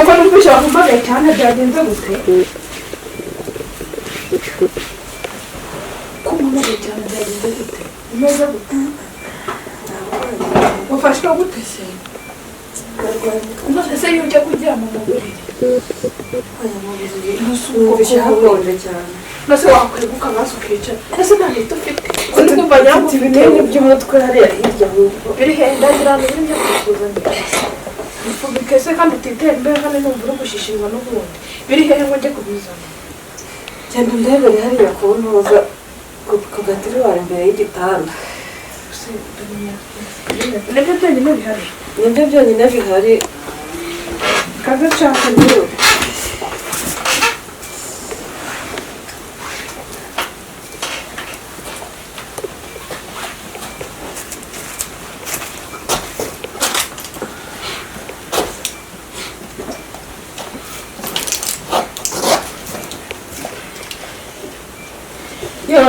ko numvise wakumbaye cyane byagenze gute kumbaye cyane byagenze gute umeze gute wafashwe gute se umaze se yujya kuryama mu buriri aya mu buriri numvise hakonje cyane nase wakweguka amaso ukicara ese nta hita ufite uri kumva nyambo ibinini by'umutwe hariya hirya biri henda ngira ngo biri kuzanira Bikese kandi utitera imbere kandi numva uri gushishimwa n'ubundi biri hehe ngo njye kubizana cyane ndebere hariya ku ntuza ku gatiriwari imbere y'igitanda nibyo byonyine bihari nibyo byonyine bihari kaze nshaka njyewe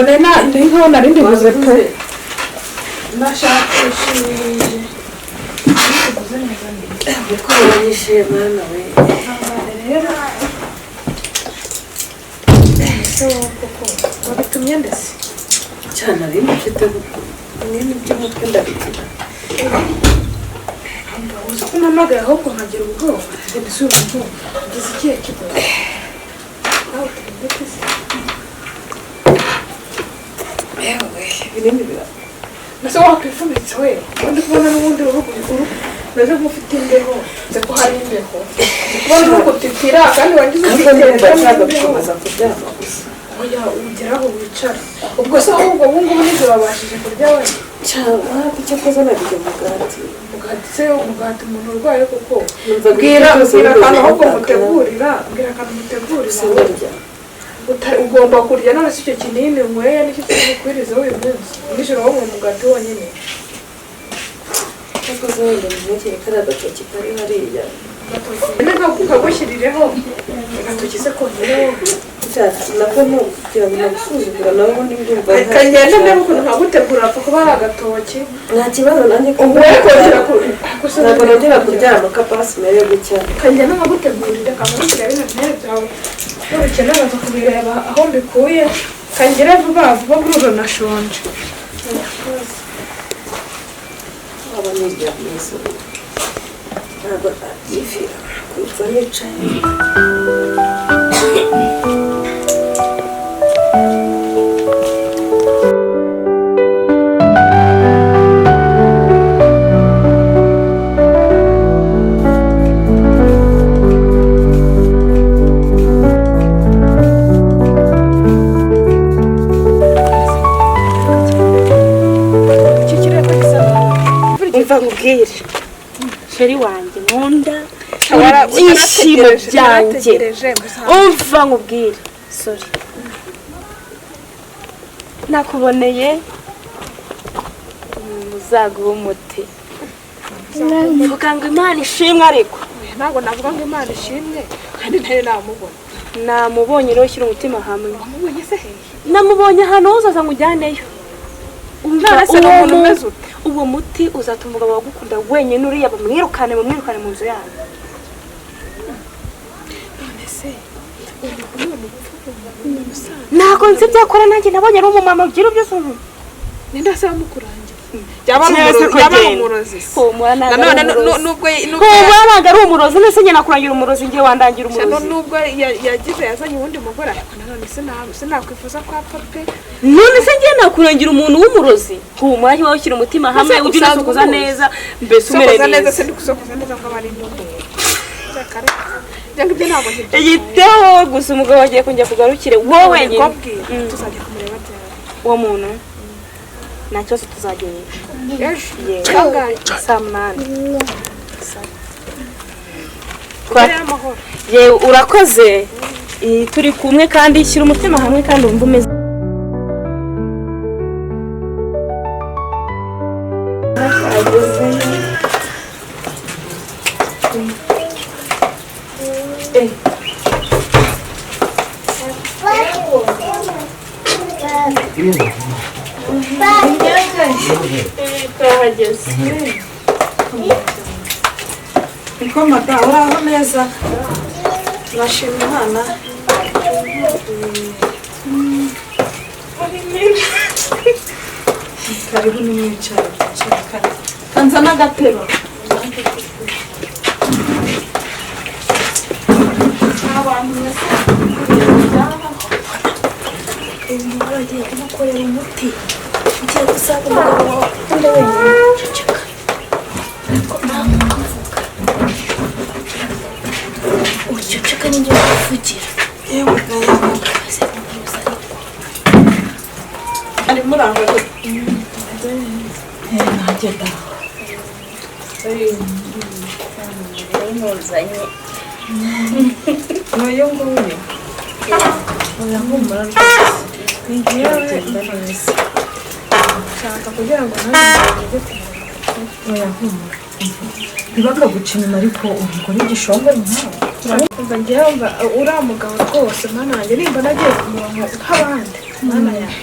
Nena ndiko narindi buze pe nashakishije buze neza niko yishima nawe rero so koko wabitumye ndese cyane ari mfite nini by'umutwe ndabikira uzi ko namagaye aho ko nkagira ubwoba ndisubira ngo ngize ikihe kibazo aho ndetse binini bira nase wakwifumitse we undi kubona n'ubundi uruhu naje mufite imbeho nze ko hari imbeho kubona uruhu titira kandi wangize ufite gukomeza kuryama gusa oya ugeraho wicara ubwo se ahubwo ubungubu nijoro wabashije kurya we cyangwa icyo koza nabijya mugati se umugati umuntu urwaye kuko bwira akantu ahubwo mutegurira bwira akantu mutegurira ugomba kurya none si icyo kinini nyweye nicyo kigukwiriza uyu munsi nijoro wo mu mugati wonyine cyakoze wenda muvukire kariya gatoki kari hariya kagushyirireho agatoki se kongereho nako kugira ngo nagusuzugura nawe ubundi ndumva kagenda mbere ukuntu nkagutegura apfa kuba ari agatoki nta kibazo nanjye ntabwo nongera kuryama kapasi mere gutya kagenda nkagutegurira kamurishyira bino byere byawe ukenera kubireba aho mbikuye kangira vuba vuba kuri nashonje abanirya mwese ntabwo yifira kuva yicaye nkubwire sheri wanjye nkunda ibyishimo byanjye umva nkubwire sorry nakuboneye muzaguha umuti mvuga ngo Imana ishimwe ariko ntabwo navuga ngo Imana ishimwe kandi ntari namubona namubonye rero shyira umutima hamwe namubonye se hehe namubonye ahantu uzaza ngujyaneyo uwo muti uzatuma umugabo wagukunda wenyine uriya bamwirukane mu nzu yawe ntabwo nzi byakora nanjye nabonye ari umumama ugira ibyo usuntu ninde asaba mukurangira yaba umurozi none nubwo ari umurozi nese nyina kurangira umurozi ngiye wandangira umurozi nubwo yagize yazanye ubundi mugore ariko nanone sinakwifuza ko apfa pe none se ngiye nakurangira umuntu w'umurozi humura cyo washyira umutima hamwe ujye unasukuza neza mbese umere neza se ndikusokuza neza ngo bari ndongere igiteho gusa umugabo wagiye kujya kugarukire wowe wenyine tuzajya kumureba cyane uwo muntu nta kibazo tuzagenda saa munani urakoze turi kumwe kandi shyira umutima hamwe kandi wumva umeze niko mada uraho neza nashimye Imana karibu nimwicara kanza n'agatebo bagiye kumukorera umuti ugiye gusanga umugabo wawe undi wenyine ceceka ariko ntabwo ukavuga uceceka n'injye kuvugira yewe nayavuga maze umuhuza ari murangwa nanjye daho muzanye n'uyu nguyu urahumura rwose ngiye nshaka kugira ngo ntabwo urahumura ntibakaguca inyuma ariko umugore igishongore nkawe umva ngewe wumva uriya mugabo rwose mwana wanjye nimba nagiye ku murongo nk'abandi mwana yawe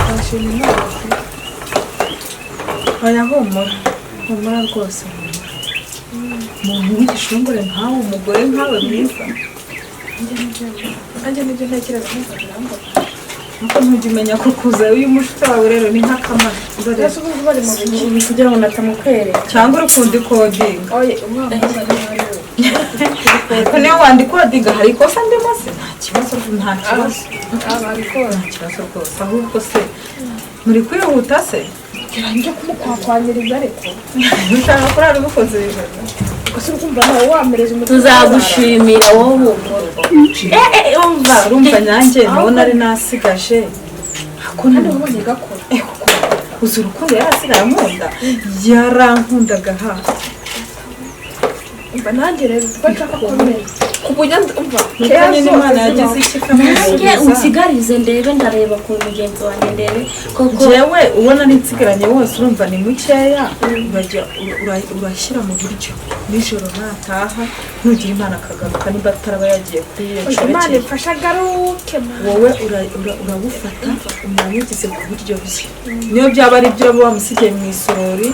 nashima Imana urahumura humura rwose umuntu w'igishongore nkawe umugore nkawe mwiza nanjye nibyo ntekereza nuko ntujya umenya ko kuza uyu mushuti wawe rero ni nk'akamara mbese ubu bari mu bintu kugira ngo natamukwereka cyangwa urukundo ikodinga ariko niyo wandikodinga hari ikosa ndimo se nta kibazo nta kibazo rwose ahubwo se muri kwihuta se kugira njye kumukwakwanyiriza ariko ushaka kurara ubukoze ibintu tuzagushimira wowe urumva nanjye nabona ari nasigaje ako nani wabonye gakora uzi urukundo yarasigaye ankunda yarankundaga hafi umva nanjye rero kuko nshaka kumenya kuburyo umva nyine Imana yagize iki nanjye unsigarize ndebe ndareba ku mugenzi wanjye ndebe koko jewe ubona n'insigaranye wose urumva ni mukeya urashyira mu buryo nijoro nataha ntugira Imana akagaruka niba ataraba yagiye kuri iyo cyo Imana ifasha agaruke wowe urabufata umwanyugize ku buryo bye niyo byaba ari byo wamusigiye mu isorori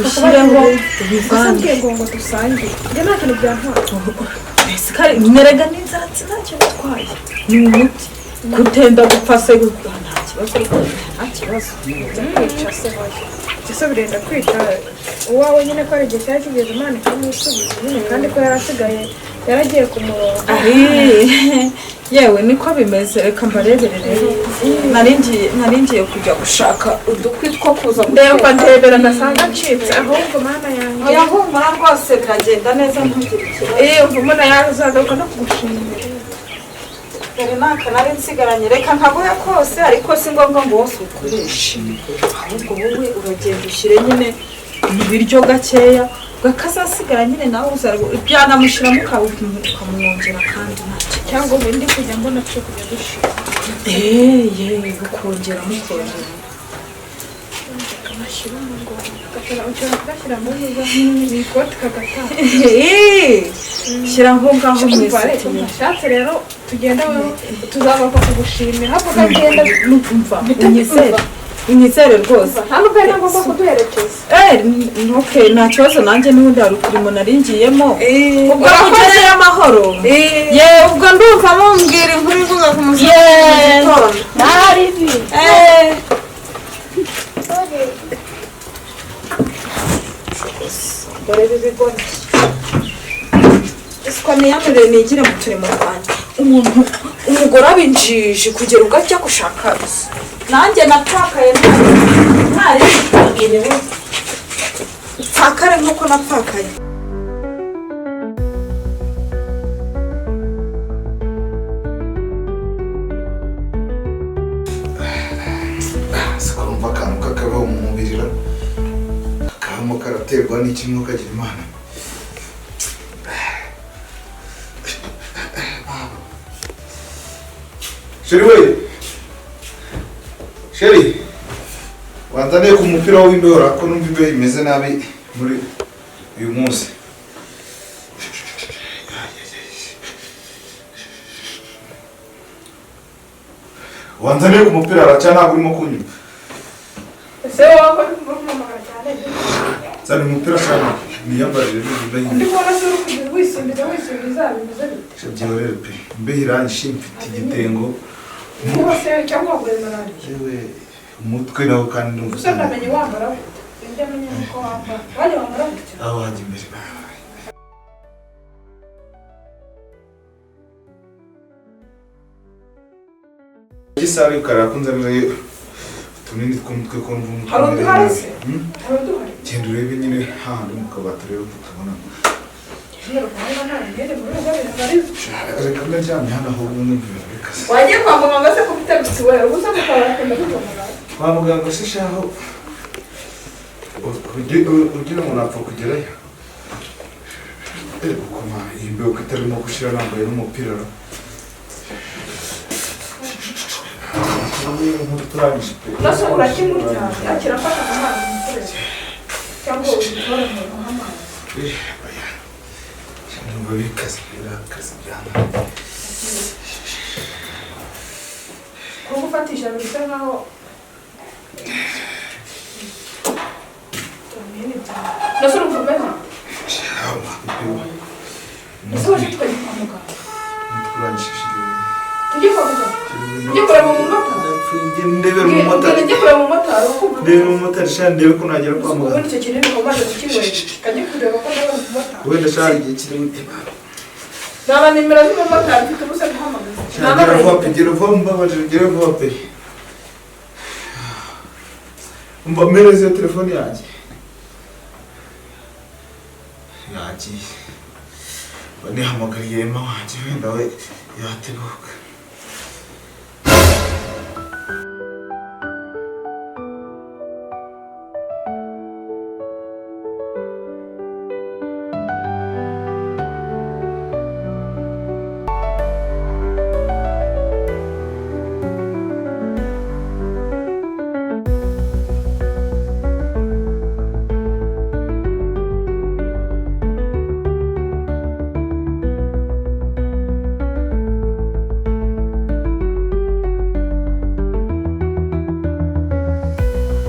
ushyireho ibivange ngo dusange njye nta kintu byantwara Sikari merega n'inzara ntacyo bitwaye ni umuti kutenda gupfa se nta kibazo kwica se hoye ese birenda kwica uwawe nyine ko ari igihe cyari kigeze Imana ikamusubiza nyine kandi ko yarasigaye yaragiye ku murongo yewe niko bimeze reka mbarebere rero naringiye kujya gushaka udukwi two kuza ndeba ndebera nasanga ncitse ahubwo Mana yanjye oya humura rwose biragenda neza ntugire ikibazo umuntu yazagaruka no kugushimira dore naka nari nsigaranye reka nkaguhe kose ariko si ngombwa ngo wose ukoreshe ahubwo wowe uragenda ushyire nyine mu biryo gakeya gakazasigara nyine nawe byanamushyiramo ukamwongera kandi ntacyo cyangwa ubundi kujya mbona cyo kujya dushira ukongera mukongera kamashyira mu ngo gashyira mu neza n'ikoti kagataha shyira aho ngaho mwese nashatse rero tugenda tuzagaruka kugushimira havuga agenda numva inyizere rwose nta nubwo ari ngombwa kuduherekeza okay nta kibazo nanjye n'ubundi hari uturimo naringiyemo ubwo mugereye amahoro ubwo ndumva mumbwira inkuru ivuga ku musozi w'igitondo ntari ibi dore ibi bigoni iswa niyamirire nigire mu turimo twanjye umugore abinjije kugera ugajya gushaka gusa nanjye napfakaye ntari kugerewe pfakare nk'uko napfakaye sikumva akantu kakabaho mu mubiri kakabamo karaterwa n'ikimwe ukagira Imana Sheri we Sheri wanzaniye ku mupira w'imbeho ko numva imbeho imeze nabi muri uyu munsi wanzaniye ku mupira araca ntabwo urimo kunyuma ese wowe uri kumamagara cyane zana umupira shaka niyambarire n'imbeho ndi kubona se uri kugenda wisimbiza bimeze bite byihorere pe imbeho iranyishe mfite igitengo niba se cyangwa wagure malariya yewe umutwe nawo kandi ndumva gusa ndamenye wambara njya menya uko wambara wajya wambara gutya aho wajya imbere gisabe karakunzanira utunini tw'umutwe ko numva umutwe hari undi hari se hari undi hari genda urebe nyine hahandi mu kabati urebe ko utabona reka ndaryamye hano aho numva ibintu bikaze wagiye kwa muganga se ko bitabitse wewe ubuze mu kabati ndakujomora kwa muganga se shaho ugira umuntu apfa kugerayo gukoma iyi mbeho ko itarimo gushira nambaye n'umupira nase urakimurya yakira afata amazi mukoresha cyangwa ubitore mu amazi numva bikaze birakaze byana ko gufatisha bisa nkaho nase urumva nka ese waje tukajya kwa muganga tujye kwa muganga tujye kureba umumotari ndebera umumotari tujye kureba umumotari ndebera umumotari sha ndebe ko nagera kwa muganga ubundi icyo kinini umaze kukinywera kajye kureba ko ndabona umumotari wenda shari igihe kiri gutema naba nimero z'umumotari mfite ubusa guhamagaza gira vuba mbabarira gira vuba pe umva mpereza iyo telefone yanjye yagiye banihamagariye ema wanjye wenda we yatebuka